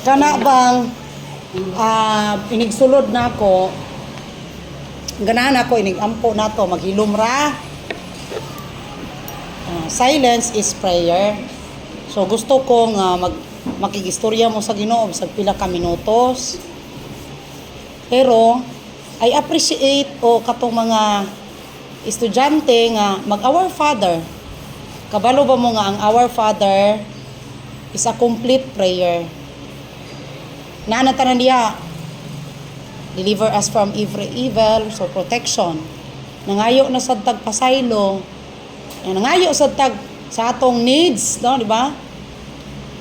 Kana bang inigsulod na ako, ganahan ako, inigampo na to, maghilom ra. Silence is prayer. So gusto ko nga makigistorya mo sa Ginoo sa pila ka minutos. Pero I appreciate katong mga estudyante nga mag-Our Father. Kabalo ba mo nga ang Our Father is a complete prayer. Naanatanan niya, deliver us from every evil, so protection. Nangayo na sa tagpasaylo, nangayo sa sa atong needs, no, di ba?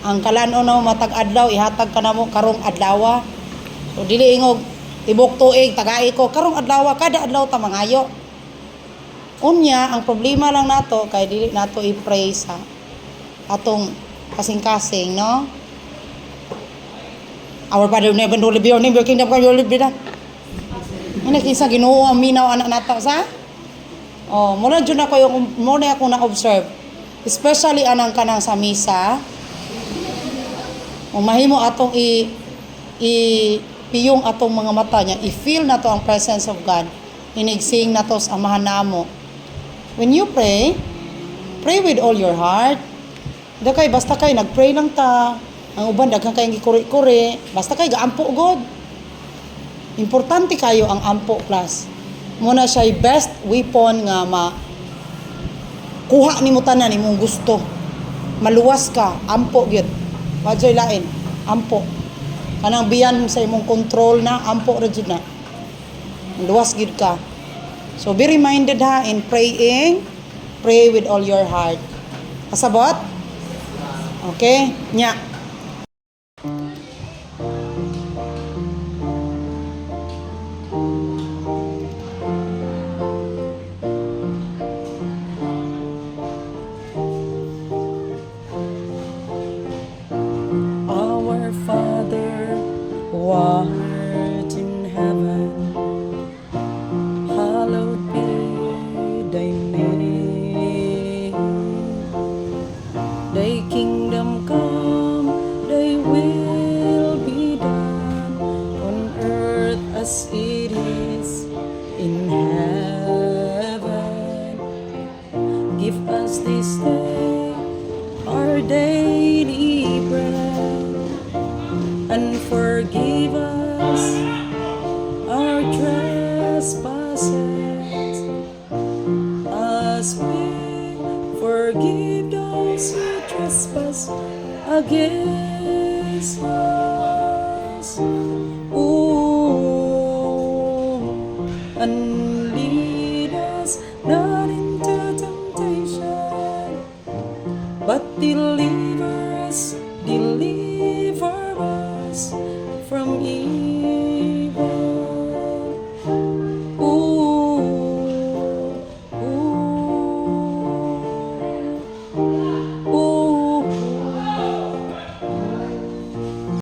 Ang kalano na matag adlaw ihatag ka namo karong adlaw. So dili ingog tibok tuig tagai ko karong adlaw, kada adlaw ta mangayo. Unya ang problema lang nato kay dili nato i-pray sa atong kasing-kasing, no? Our Father in heaven, holy be your name, your kingdom come, your will be done. Ano kinsa Ginoo ang minaw anak nato sa? Muna dyan ako muna ako na-observe. Especially anang kanang sa misa. Mahimo atong piyong atong mga mata niya. I-feel na to ang presence of God. Inigsing na to sa amahan namo. When you pray with all your heart. Basta kay nag-pray lang ta. Ang uban daghang kay gikuri-kuri. Basta kay gaampo god. Importante kayo ang ampo plus. Muna siya best weapon nga kuha nimo tanan imong gusto. Maluwas ka, ampo gyud. Wadjay lain, ampo. Kanang biyan sa imong control na ampo ra gyud na. Luwas gyud ka. So be reminded ha in praying, pray with all your heart. Kasabot? Okay? Nya. Our Father, who art in heaven, hallowed be thy name. Thy kingdom come, thy will be done on earth as it is in heaven. Give us this day our daily bread, and forgive us our trespasses, as we forgive those who trespass against us. And lead us not into temptation, but deliver us from evil.